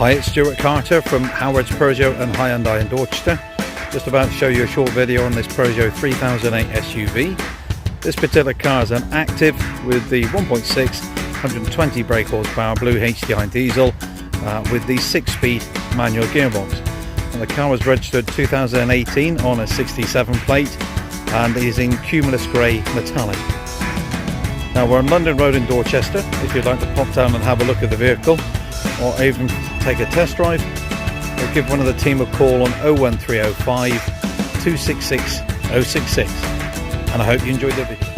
Hi, it's Stuart Carter from Howard's Peugeot and Hyundai in Dorchester. Just about to show you a short video on this Peugeot 3008 SUV. This particular car is an active with the 1.6 120 brake horsepower blue HDI diesel with the 6-speed manual gearbox. And the car was registered 2018 on a 67 plate and is in cumulus grey metallic. Now we're on London Road in Dorchester. If you'd like to pop down and have a look at the vehicle or even take a test drive, or give one of the team a call on 01305 266 066. And I hope you enjoyed the video.